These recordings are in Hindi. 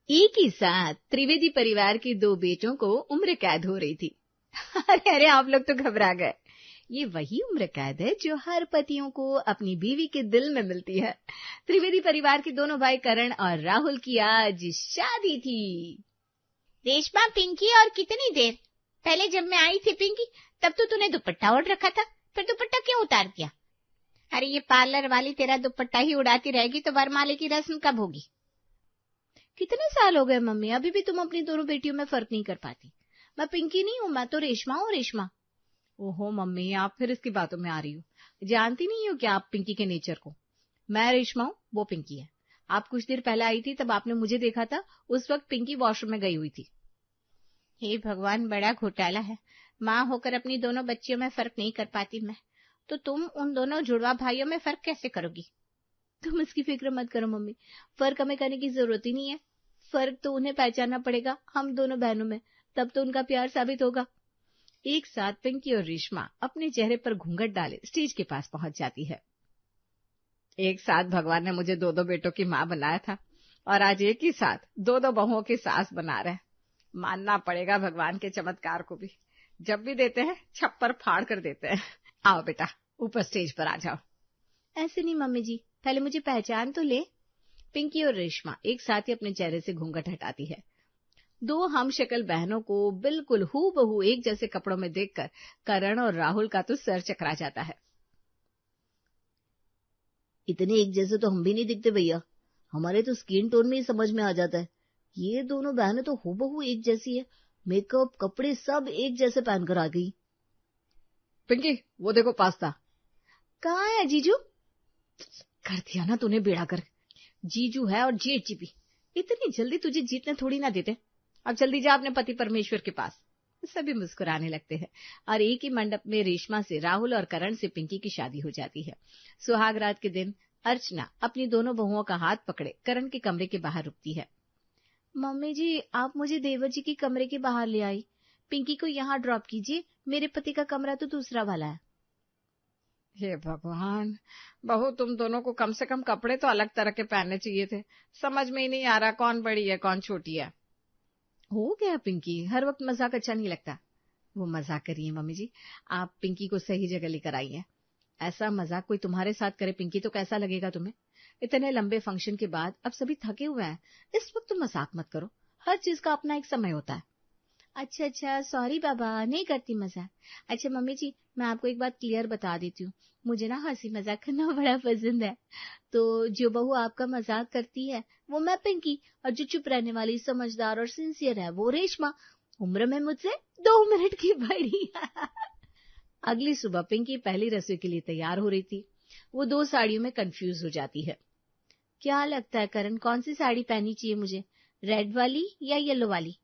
एक ही साथ त्रिवेदी परिवार के दो बेटों को उम्र कैद हो रही थी। अरे अरे, आप लोग तो घबरा गए। ये वही उम्र कैद है जो हर पतियों को अपनी बीवी के दिल में मिलती है। त्रिवेदी परिवार के दोनों भाई करण और राहुल की आज शादी थी। रेशमा, पिंकी, और कितनी देर? पहले जब मैं आई थी पिंकी, तब तो तूने दुपट्टा ओढ़ रखा था, फिर दुपट्टा क्यों उतार दिया? अरे ये पार्लर वाली तेरा दुपट्टा ही उड़ाती रहेगी तो वरमाले की रस्म कब होगी? कितने साल हो गए मम्मी, अभी भी तुम अपनी दोनों बेटियों में फर्क नहीं कर पाती। मैं पिंकी नहीं हूँ, मैं तो रेशमा हूँ, रेशमा। ओहो मम्मी, आप फिर इसकी बातों में आ रही हो। जानती नहीं हो क्या आप पिंकी के नेचर को? मैं रेशमा हूँ, वो पिंकी है। आप कुछ देर पहले आई थी, तब आपने मुझे देखा था। उस वक्त पिंकी वॉशरूम में गई हुई थी। हे भगवान, बड़ा घोटाला है। माँ होकर अपनी दोनों बच्चियों में फर्क नहीं कर पाती मैं, तो तुम उन दोनों जुड़वा भाइयों में फर्क कैसे करोगी? तुम इसकी फिक्र मत करो मम्मी, फर्क हमें करने की जरूरत ही नहीं है। फर्क तो उन्हें पहचानना पड़ेगा, हम दोनों बहनों में, तब तो उनका प्यार साबित होगा। एक साथ पिंकी और रेशमा अपने चेहरे पर घूंघट डाले स्टेज के पास पहुंच जाती है। एक साथ भगवान ने मुझे दो दो बेटों की माँ बनाया था, और आज एक ही साथ दो दो बहुओं की सास बना रहे। मानना पड़ेगा भगवान के चमत्कार को भी। जब भी देते हैं छप्पर फाड़ कर देते हैं। आओ बेटा, ऊपर स्टेज पर आ जाओ। ऐसे नहीं मम्मी जी, पहले मुझे पहचान तो ले। पिंकी और रेशमा एक साथ ही अपने चेहरे से घूंघट हटाती है। दो हमशक्ल बहनों को बिल्कुल हूबहू एक जैसे कपड़ों में देखकर करण और राहुल का तो सर चकरा जाता है। इतने एक जैसे तो हम भी नहीं दिखते भैया, हमारे तो स्किन टोन में ही समझ में आ जाता है। ये दोनों बहनें तो हूबहू एक जैसी है, मेकअप कपड़े सब एक जैसे पहनकर आ गई। पिंकी, वो देखो पास्ता। कहाँ है जीजू? कर दिया ना तूने बेड़ा कर। जीजू है और जेठ जी भी, इतनी जल्दी तुझे जीतने थोड़ी ना देते। अब जल्दी जा अपने पति परमेश्वर के पास। सभी मुस्कुराने लगते हैं और एक ही मंडप में रेशमा से राहुल और करण से पिंकी की शादी हो जाती है। सुहाग रात के दिन अर्चना अपनी दोनों बहुओं का हाथ पकड़े करण के कमरे के बाहर रुकती है। मम्मी जी, आप मुझे देवर जी के कमरे के बाहर ले आई। पिंकी को यहाँ ड्रॉप कीजिए, मेरे पति का कमरा तो दूसरा वाला है। हे भगवान, बहू तुम दोनों को कम से कम कपड़े तो अलग तरह के पहनने चाहिए थे। समझ में ही नहीं आ रहा कौन बड़ी है कौन छोटी है। हो गया पिंकी, हर वक्त मजाक अच्छा नहीं लगता। वो मजाक करिए मम्मी जी, आप पिंकी को सही जगह लेकर आई हैं। ऐसा मजाक कोई तुम्हारे साथ करे पिंकी तो कैसा लगेगा तुम्हें? इतने लंबे फंक्शन के बाद अब सभी थके हुए हैं, इस वक्त तुम मजाक मत करो। हर चीज का अपना एक समय होता है। अच्छा, सॉरी बाबा, नहीं करती मजाक। अच्छा मम्मी जी, मैं आपको एक बात क्लियर बता देती हूँ, मुझे ना हंसी मजाक करना बड़ा पसंद है। तो जो बहू आपका मजाक करती है वो मैं पिंकी, और जो चुप रहने वाली समझदार और सिंसियर है वो रेशमा। उम्र में मुझसे 2 मिनट की बड़ी। अगली सुबह पिंकी पहली रसोई के लिए तैयार हो रही थी। वो 2 साड़ियों में कंफ्यूज हो जाती है। क्या लगता है करण, कौन सी साड़ी पहननी चाहिए मुझे, रेड वाली या येलो वाली?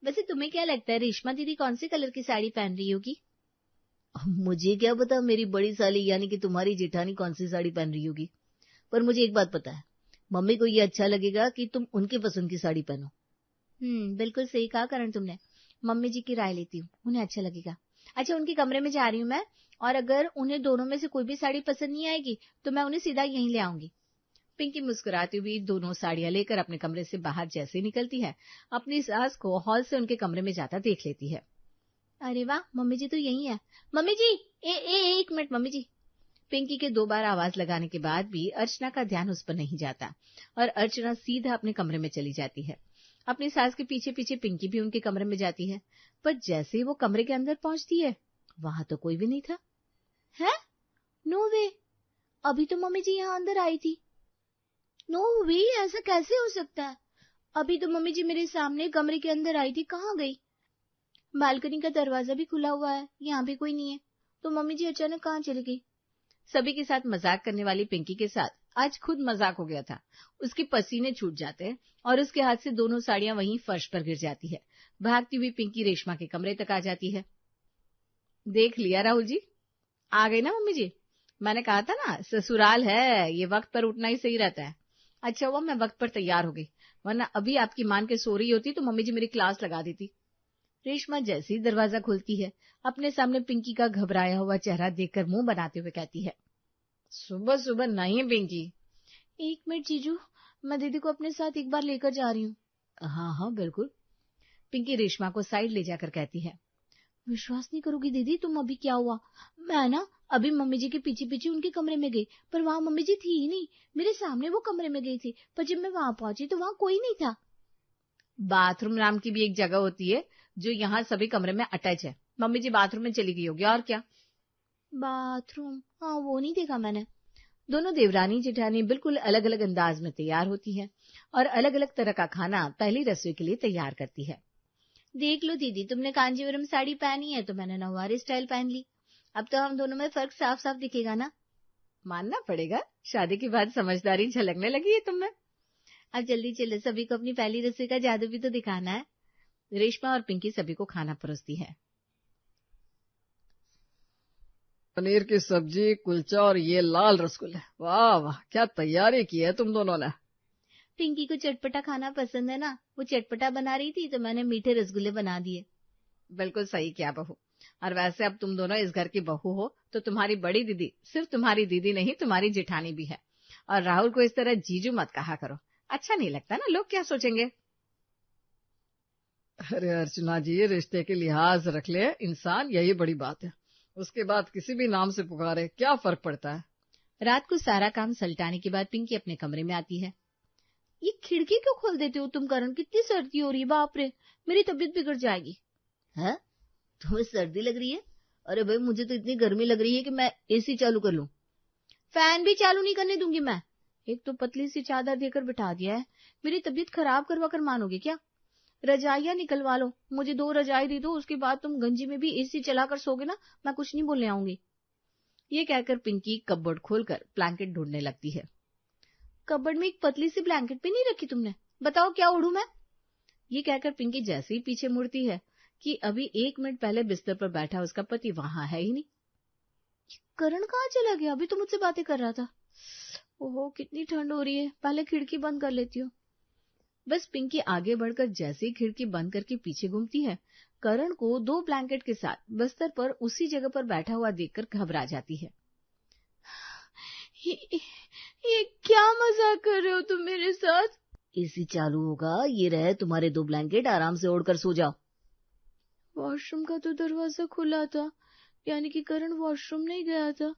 वैसे तुम्हें क्या लगता है रेशमा दीदी कौन से कलर की साड़ी पहन रही होगी? मुझे क्या पता मेरी बड़ी साली यानी कि तुम्हारी जेठानी कौन सी साड़ी पहन रही होगी, पर मुझे एक बात पता है, मम्मी को ये अच्छा लगेगा कि तुम उनके पसंद की साड़ी पहनो। बिल्कुल सही कहा करण तुमने। मम्मी जी की राय लेती हूँ, उन्हें अच्छा लगेगा। अच्छा, उनके कमरे में जा रही हूँ मैं, और अगर उन्हें दोनों में से कोई भी साड़ी पसंद नहीं आएगी तो मैं उन्हें सीधा यहीं ले आऊंगी। पिंकी मुस्कुराती हुई दोनों साड़ियां लेकर अपने कमरे से बाहर जैसे निकलती है, अपनी सास को हॉल से उनके कमरे में जाता देख लेती है। अरे वाह, मम्मी जी तो यही है। मम्मी जी, एक मिनट मम्मी जी। पिंकी के 2 बार आवाज लगाने के बाद भी अर्चना का ध्यान उस पर नहीं जाता और अर्चना सीधा अपने कमरे में चली जाती है। अपनी सास के पीछे पीछे पिंकी भी उनके कमरे में जाती है, पर जैसे ही वो कमरे के अंदर पहुंचती है वहां तो कोई भी नहीं था। है? नो वे, अभी तो मम्मी जी यहाँ अंदर आई थी। नो वे, ऐसा कैसे हो सकता है? अभी तो मम्मी जी मेरे सामने कमरे के अंदर आई थी, कहाँ गई? बालकनी का दरवाजा भी खुला हुआ है, यहाँ भी कोई नहीं है, तो मम्मी जी अचानक कहाँ चली गई? सभी के साथ मजाक करने वाली पिंकी के साथ आज खुद मजाक हो गया था। उसके पसीने छूट जाते हैं और उसके हाथ से दोनों साड़ियां वहीं फर्श पर गिर जाती है। भागती हुई पिंकी रेशमा के कमरे तक आ जाती है। देख लिया राहुल जी, आ गई ना मम्मी जी? मैंने कहा था ना ससुराल है, ये वक्त पर उठना ही सही रहता है। अच्छा हुआ मैं वक्त पर तैयार हो गई, वरना अभी आपकी मान के सो रही होती तो मम्मी जी मेरी क्लास लगा देती। रेशमा जैसे ही दरवाजा खोलती है, अपने सामने पिंकी का घबराया हुआ चेहरा देखकर मुंह बनाते हुए कहती है, सुबह सुबह नहीं पिंकी। 1 मिनट जीजू, मैं दीदी को अपने साथ एक बार लेकर जा रही हूँ। हाँ हाँ बिल्कुल, पिंकी रेशमा को साइड ले जाकर कहती है। विश्वास नहीं करोगी दीदी, तुम अभी क्या हुआ, मैं ना अभी मम्मी जी के पीछे पीछे उनके कमरे में गई, पर वहां मम्मी जी थी ही नहीं, मेरे सामने वो कमरे में गई थी, पर जब मैं वहां पहुंची तो वहां कोई नहीं था। बाथरूम नाम की भी एक जगह होती है जो यहाँ सभी कमरे में अटैच है, मम्मी जी बाथरूम में चली गई होगी और क्या। बाथरूम, हाँ वो नहीं देखा मैंने। दोनों देवरानी जेठानी बिल्कुल अलग अलग अंदाज में तैयार होती है और अलग अलग तरह का खाना पहली रसोई के लिए तैयार करती है। देख लो दीदी, तुमने कांजीवरम साड़ी पहनी है तो मैंने नौवारी स्टाइल पहन ली, अब तो हम दोनों में फर्क साफ साफ दिखेगा ना। मानना पड़ेगा, शादी के बाद समझदारी झलकने लगी है तुम में। अब जल्दी चलो, सभी को अपनी पहली रसोई का जादू भी तो दिखाना है। रेशमा और पिंकी सभी को खाना परोसती है। पनीर की सब्जी, कुलचा और ये लाल रसगुल्ले, वाह वाह क्या तैयारी की है तुम दोनों ने। पिंकी को चटपटा खाना पसंद है ना, वो चटपटा बना रही थी तो मैंने मीठे रसगुल्ले बना दिए। बिल्कुल सही किया बहू, और वैसे अब तुम दोनों इस घर की बहू हो तो तुम्हारी बड़ी दीदी सिर्फ तुम्हारी दीदी नहीं, तुम्हारी जेठानी भी है। और राहुल को इस तरह जीजू मत कहा करो, अच्छा नहीं लगता ना, लोग क्या सोचेंगे। अरे अर्चना जी, रिश्ते के लिहाज रख ले इंसान, यही बड़ी बात है, उसके बाद किसी भी नाम से पुकारे क्या फर्क पड़ता है। रात को सारा काम सलटाने के बाद पिंकी अपने कमरे में आती है। ये खिड़की क्यों खोल देते हो तुम करण, कितनी सर्दी हो रही है, बाप रे मेरी तबीयत बिगड़ जाएगी। है तुम्हें सर्दी लग रही है? अरे भाई मुझे तो इतनी गर्मी लग रही है कि मैं एसी चालू कर लूं। फैन भी चालू नहीं करने दूंगी मैं। एक तो पतली सी चादर देकर बिठा दिया है, मेरी तबीयत खराब करवा कर मानोगे क्या? रजाइयां निकलवा लो, मुझे 2 रजाई दे दो, उसके बाद तुम गंजी में भी एसी चलाकर सोगे ना, मैं कुछ नहीं बोलने आऊंगी। ये कहकर पिंकी कपबोर्ड खोलकर ब्लैंकेट ढूंढने लगती है। कपबोर्ड में एक पतली सी ब्लैंकेट भी नहीं रखी तुमने, बताओ क्या ओढ़ू मैं? ये कहकर पिंकी जैसे ही पीछे मुड़ती है कि अभी 1 मिनट पहले बिस्तर पर बैठा उसका पति वहां है ही नहीं। करण कहाँ चला गया? अभी तो मुझसे बातें कर रहा था। ओहो कितनी ठंड हो रही है, पहले खिड़की बंद कर लेती हूँ। बस पिंकी आगे बढ़कर जैसे ही खिड़की बंद करके पीछे घूमती है, करण को 2 ब्लैंकेट के साथ बिस्तर पर उसी जगह पर बैठा हुआ देखकर घबरा जाती है। ये क्या मजाक कर रहे हो तुम मेरे साथ? एसी चालू होगा, ये रहे तुम्हारे 2 ब्लैंकेट, आराम से ओढ़कर सो जाओ। वॉशरूम का तो दरवाजा खुला था, यानी कि करण वॉशरूम नहीं गया था।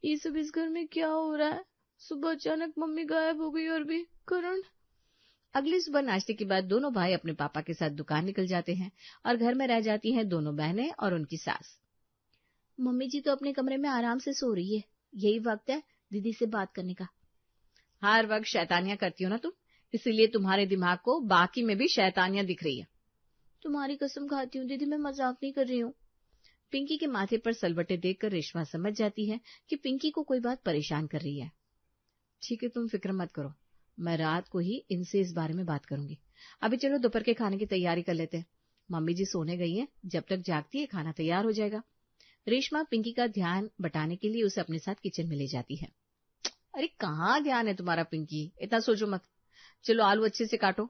ये सब इस घर में क्या हो रहा है? सुबह अचानक मम्मी गायब हो गई और भी करण। अगली सुबह नाश्ते के बाद दोनों भाई अपने पापा के साथ दुकान निकल जाते हैं और घर में रह जाती हैं दोनों बहनें और उनकी सास। मम्मी जी तो अपने कमरे में आराम से सो रही है, यही वक्त है दीदी से बात करने का। हर वक्त शैतानियां करती हो ना तुम, इसीलिए तुम्हारे दिमाग को बाकी में भी शैतानियां दिख रही है। तुम्हारी कसम खाती हूँ दीदी, मैं मजाक नहीं कर रही हूँ। पिंकी के माथे पर सलवटे देखकर रेशमा समझ जाती है कि पिंकी को कोई बात परेशान कर रही है। ठीक है तुम फिक्र मत करो, मैं रात को ही इनसे इस बारे में बात करूंगी। अभी चलो दोपहर के खाने की तैयारी कर लेते हैं, मम्मी जी सोने गई हैं, जब तक जागती है खाना तैयार हो जाएगा। रेशमा पिंकी का ध्यान बटाने के लिए उसे अपने साथ किचन में ले जाती है। अरे कहाँ ध्यान है तुम्हारा पिंकी, इतना सोचो मत। चलो आलू अच्छे से काटो,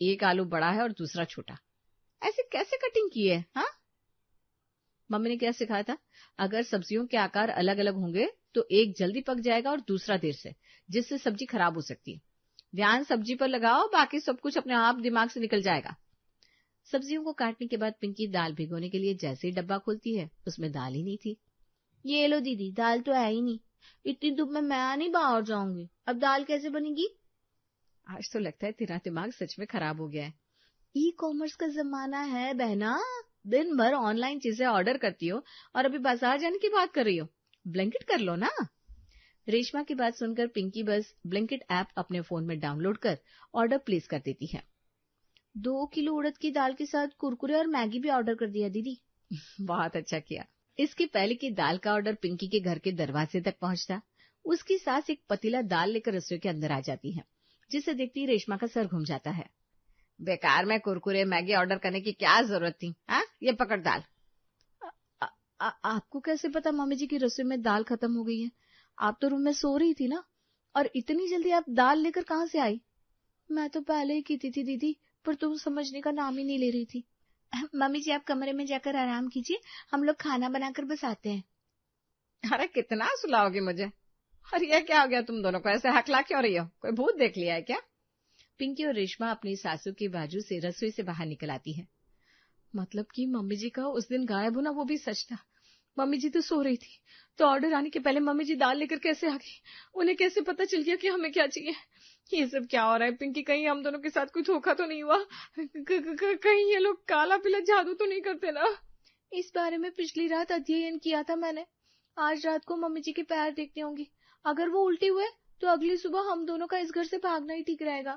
एक आलू बड़ा है और दूसरा छोटा। ऐसे कैसे कटिंग की है? हाँ मम्मी ने क्या सिखाया था, अगर सब्जियों के आकार अलग अलग होंगे तो एक जल्दी पक जाएगा और दूसरा देर से, जिससे सब्जी खराब हो सकती है। ध्यान सब्जी पर लगाओ, बाकी सब कुछ अपने आप दिमाग से निकल जाएगा। सब्जियों को काटने के बाद पिंकी दाल भिगोने के लिए जैसे ही डब्बा खोलती है, उसमें दाल ही नहीं थी। ये लो दीदी, दाल तो है ही नहीं, इतनी धूप में मैं नहीं बाहर जाऊंगी, अब दाल कैसे बनेगी? आज तो लगता है तेरा दिमाग सच में खराब हो गया है। ई कॉमर्स का जमाना है बहना, दिन भर ऑनलाइन चीजें ऑर्डर करती हो और अभी बाजार जाने की बात कर रही हो, ब्लिंकिट कर लो ना। रेशमा की बात सुनकर पिंकी बस ब्लिंकिट ऐप अपने फोन में डाउनलोड कर ऑर्डर प्लेस कर देती है। 2 किलो उड़द की दाल के साथ कुरकुरे और मैगी भी ऑर्डर कर दिया दीदी। बहुत अच्छा किया। इसके पहले कि दाल का ऑर्डर पिंकी के घर के दरवाजे तक पहुंचता, उसकी सास एक पतीला दाल लेकर रसोई के अंदर आ जाती है, जिसे देखती रेशमा का सर घूम जाता है। बेकार में कुरकुरे मैगी ऑर्डर करने की क्या जरूरत थी? हाँ ये पकड़ दाल। आपको कैसे पता मम्मी जी की रसोई में दाल खत्म हो गई है? आप तो रूम में सो रही थी ना, और इतनी जल्दी आप दाल लेकर कहाँ से आई? मैं तो पहले ही की थी दीदी, पर तुम समझने का नाम ही नहीं ले रही थी। मम्मी जी आप कमरे में जाकर आराम कीजिए, हम लोग खाना बनाकर बस आते हैं। अरे कितना सुलाओगी मुझे? और ये क्या हो गया तुम दोनों को, ऐसे हकला क्यों रही हो? कोई भूत देख लिया है क्या? पिंकी और रेशमा अपनी सासू के बाजू से रसोई से बाहर निकल आती है। मतलब कि मम्मी जी का उस दिन गायब होना वो भी सच था। मम्मी जी तो सो रही थी, तो ऑर्डर आने के पहले मम्मी जी दाल लेकर कैसे आ गई? उन्हें कैसे पता चल गया कि हमें क्या चाहिए? ये सब क्या हो रहा है पिंकी? कहीं हम दोनों के साथ कोई धोखा तो नहीं हुआ? कहीं ये लोग काला पीला जादू तो नहीं करते ना? इस बारे में पिछली रात अध्ययन किया था मैंने। आज रात को मम्मी जी के पैर देखने होंगे। अगर वो उल्टी हुए तो अगली सुबह हम दोनों का इस घर से भागना ही ठीक रहेगा।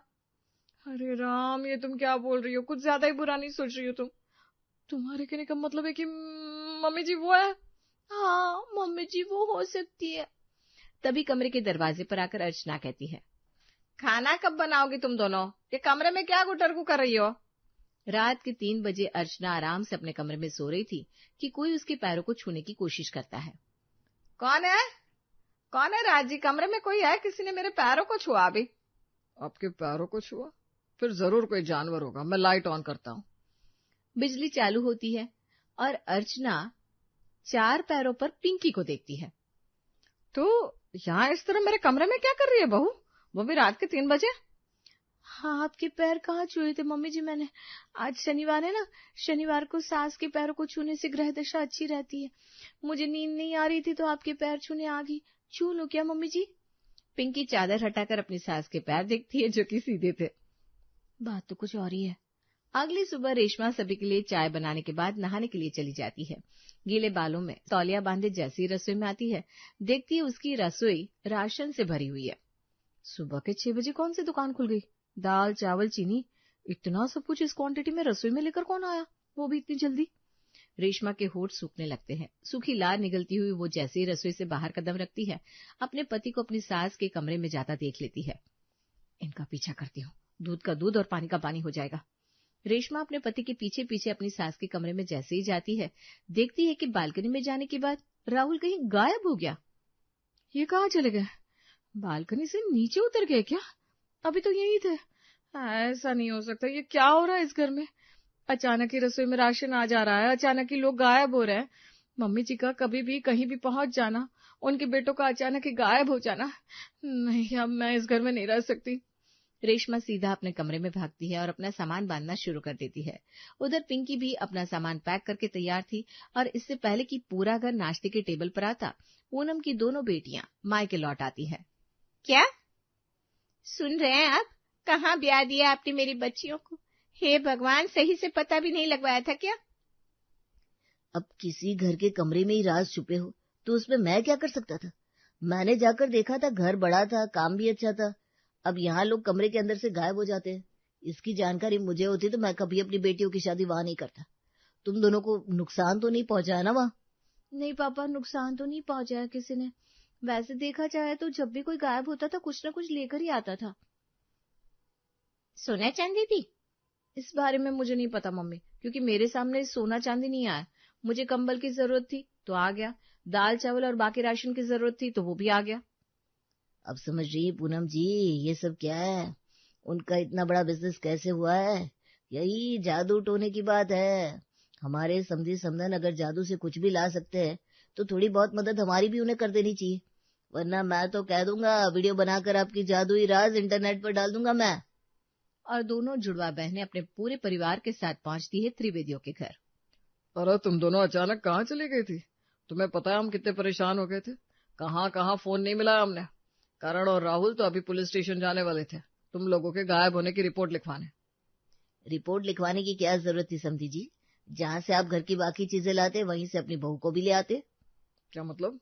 अरे राम, ये तुम क्या बोल रही हो? कुछ ज्यादा ही बुरा नहीं सोच रही हो तुम? तुम्हारे कहने का मतलब है कि मम्मी जी वो है? हाँ, मम्मी जी वो हो सकती है। तभी कमरे के दरवाजे पर आकर अर्चना कहती है, खाना कब बनाओगी तुम दोनों? ये कमरे में क्या गुटरगू कर रही हो? रात के 3 बजे अर्चना आराम से अपने कमरे में सो रही थी कि कोई उसके पैरों को छूने की कोशिश करता है। कौन है? कौन है राजी? कमरे में कोई है? किसी ने मेरे पैरों को छुआ भी। आपके पैरों को छुआ? फिर जरूर कोई जानवर होगा। मैं लाइट ऑन करता हूँ। बिजली चालू होती है और अर्चना 4 पैरों पर पिंकी को देखती है। तो यहाँ इस तरह मेरे कमरे में क्या कर रही है बहू? वो भी रात के 3 बजे? हाँ, आपके पैर कहाँ छुए थे मम्मी जी मैंने? आज शनिवार है ना, शनिवार को सास के पैरों को छूने से ग्रह दशा अच्छी रहती है। मुझे नींद नहीं आ रही थी तो आपके पैर छूने आ गई। छू लो क्या मम्मी जी? पिंकी चादर हटाकर अपनी सास के पैर देखती है जो कि सीधे थे। बात तो कुछ और ही है। अगली सुबह रेशमा सभी के लिए चाय बनाने के बाद नहाने के लिए चली जाती है। गीले बालों में तौलिया बांधे जैसी रसोई में आती है, देखती है उसकी रसोई राशन से भरी हुई है। सुबह के 6 बजे कौन सी दुकान खुल गई? दाल चावल चीनी, इतना सब कुछ इस क्वांटिटी में रसोई में लेकर कौन आया? वो भी इतनी जल्दी? रेशमा के होंठ सूखने लगते हैं। सूखी लार निगलती हुई वो जैसे ही रसोई से बाहर कदम रखती है, अपने पति को अपनी सास के कमरे में जाता देख लेती है। इनका पीछा करती हूँ, दूध का दूध और पानी का पानी हो जाएगा। रेशमा अपने पति के पीछे पीछे अपनी सास के कमरे में जैसे ही जाती है, देखती है कि बालकनी में जाने के बाद राहुल कहीं गायब हो गया। ये कहाँ चले गए? बालकनी से नीचे उतर गए क्या? अभी तो यही थे। ऐसा नहीं हो सकता। ये क्या हो रहा है इस घर में? अचानक ही रसोई में राशन आ जा रहा है, अचानक ही लोग गायब हो रहे हैं। मम्मी जी का कभी भी कहीं भी पहुंच जाना, उनके बेटों का अचानक ही गायब हो जाना। नहीं, अब मैं इस घर में नहीं रह सकती। रेशमा सीधा अपने कमरे में भागती है और अपना सामान बांधना शुरू कर देती है। उधर पिंकी भी अपना सामान पैक करके तैयार थी और इससे पहले कि पूरा घर नाश्ते के टेबल पर आता, पूनम की दोनों बेटियां मायके लौट आती है। क्या सुन रहे हैं आप? कहाँ ब्याह दिया आपने मेरी बच्चियों को? हे भगवान, सही से पता भी नहीं लगवाया था क्या? अब किसी घर के कमरे में ही राज छुपे हो तो उसमें मैं क्या कर सकता था? मैंने जाकर देखा था, घर बड़ा था, काम भी अच्छा था। अब यहाँ लोग कमरे के अंदर से गायब हो जाते हैं। इसकी जानकारी मुझे होती तो मैं कभी अपनी बेटियों की शादी वहां नहीं करता। तुम दोनों को नुकसान तो नहीं पहुंचाया ना वहाँ? नहीं पापा, नुकसान तो नहीं पहुंचाया किसी ने। वैसे देखा जाए तो जब भी कोई गायब होता था कुछ न कुछ लेकर ही आता था। सोना चांदी थी? इस बारे में मुझे नहीं पता मम्मी, क्योंकि मेरे सामने सोना चांदी नहीं आया। मुझे कंबल की जरूरत थी तो आ गया, दाल चावल और बाकी राशन की जरूरत थी तो वो भी आ गया। अब समझ रही पूनम जी, ये सब क्या है? उनका इतना बड़ा बिजनेस कैसे हुआ है? यही जादू टोने की बात है। हमारे समझी समझन अगर जादू से कुछ भी ला सकते हैं तो थोड़ी बहुत मदद हमारी भी उन्हें कर देनी चाहिए, वरना मैं तो कह दूंगा वीडियो बनाकर आपकी जादुई राज इंटरनेट पर डाल दूंगा मैं। और दोनों जुड़वा बहनें अपने पूरे परिवार के साथ पहुंचती है त्रिवेदियों के घर। अरे तुम दोनों अचानक कहाँ चली गई थी? तुम्हें पता है हम कितने परेशान हो गए थे। कहाँ फोन नहीं मिला हमने। करण और राहुल तो अभी पुलिस स्टेशन जाने वाले थे तुम लोगों के गायब होने की रिपोर्ट लिखवाने। रिपोर्ट लिखवाने की क्या जरूरत थी समझी जी? जहाँ से आप घर की बाकी चीजें लाते वहीं से अपनी बहू को भी ले आते। क्या मतलब?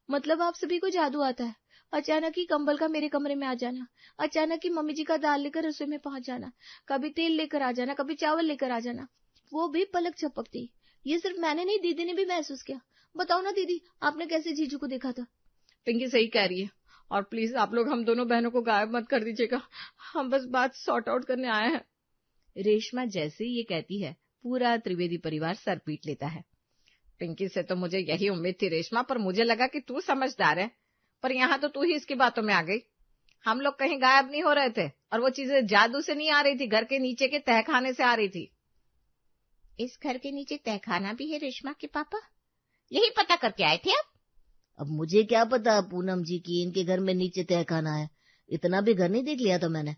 मतलब आप सभी को जादू आता है। अचानक ही कंबल का मेरे कमरे में आ जाना, अचानक ही मम्मी जी का दाल लेकर रसोई में पहुंच जाना, कभी तेल लेकर आ जाना, कभी चावल लेकर आ जाना, वो भी पलक झपकती। ये सिर्फ मैंने नहीं, दीदी ने भी महसूस किया। बताओ ना दीदी, आपने कैसे जीजू को देखा था? पिंकी सही कह रही है, और प्लीज आप लोग हम दोनों बहनों को गायब मत कर दीजिएगा। हम बस बात सॉर्ट आउट करने आए हैं। रेशमा जैसे ही ये कहती है, पूरा त्रिवेदी परिवार सर पीट लेता है। पिंकी से तो मुझे यही उम्मीद थी रेशमा, पर मुझे लगा कि तू समझदार है, पर यहाँ तो तू ही इसकी बातों में आ गई। हम लोग कहीं गायब नहीं हो रहे थे और वो चीजें जादू से नहीं आ रही थी, घर के नीचे के तहखाने से आ रही थी। इस घर के नीचे तहखाना भी है रेशमा के पापा? यही पता करके आए थे आप? अब मुझे क्या पता पूनम जी की इनके घर में नीचे तहखाना है। इतना भी घर नहीं देख लिया था मैंने।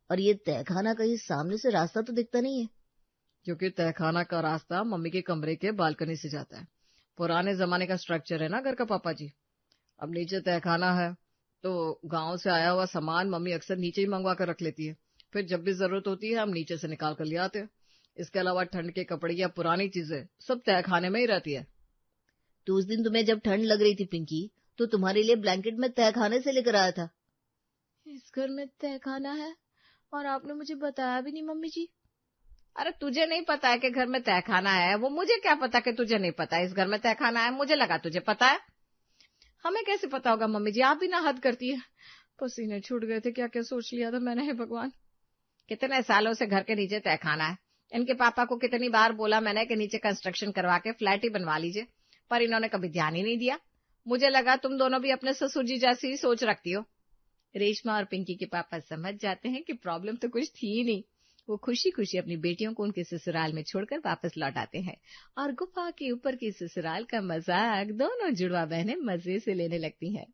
और ये तहखाना कहीं सामने से रास्ता तो दिखता नहीं है। क्योंकि तहखाना का रास्ता मम्मी के कमरे के बालकनी से जाता है। पुराने जमाने का स्ट्रक्चर है ना घर का पापा जी। अब नीचे तहखाना है तो गांव से आया हुआ सामान मम्मी अक्सर नीचे ही मंगवा कर रख लेती है। फिर जब भी जरूरत होती है हम नीचे से निकाल कर ले आते हैं। इसके अलावा ठंड के कपड़े या पुरानी चीजें सब तहखाने में ही रहती है। तो उस दिन तुम्हें जब ठंड लग रही थी पिंकी, तो तुम्हारे लिए ब्लैंकेट में तहखाने से लेकर आया था। इस घर में तहखाना है और आपने मुझे बताया भी नहीं मम्मी जी। अरे तुझे नहीं पता है कि घर में तहखाना है, वो मुझे क्या पता कि तुझे नहीं पता है इस घर में तहखाना है। मुझे लगा तुझे पता है। हमें कैसे पता होगा मम्मी जी, आप भी ना हद करती है। पसीने छूट गए थे, क्या क्या सोच लिया था मैंने। हे भगवान, कितने सालों से घर के नीचे तहखाना है। इनके पापा को कितनी बार बोला मैंने कि नीचे कंस्ट्रक्शन करवा के फ्लैट ही बनवा लीजिए, पर इन्होंने कभी ध्यान ही नहीं दिया। मुझे लगा तुम दोनों भी अपने ससुर जी जैसी ही सोच रखती हो। रेशमा और पिंकी के पापा समझ जाते हैं कि प्रॉब्लम तो कुछ थी ही नहीं। वो खुशी खुशी अपनी बेटियों को उनके ससुराल में छोड़कर वापस लौट आते हैं और गुफा के ऊपर की ससुराल का मजाक दोनों जुड़वा बहनें मजे से लेने लगती हैं।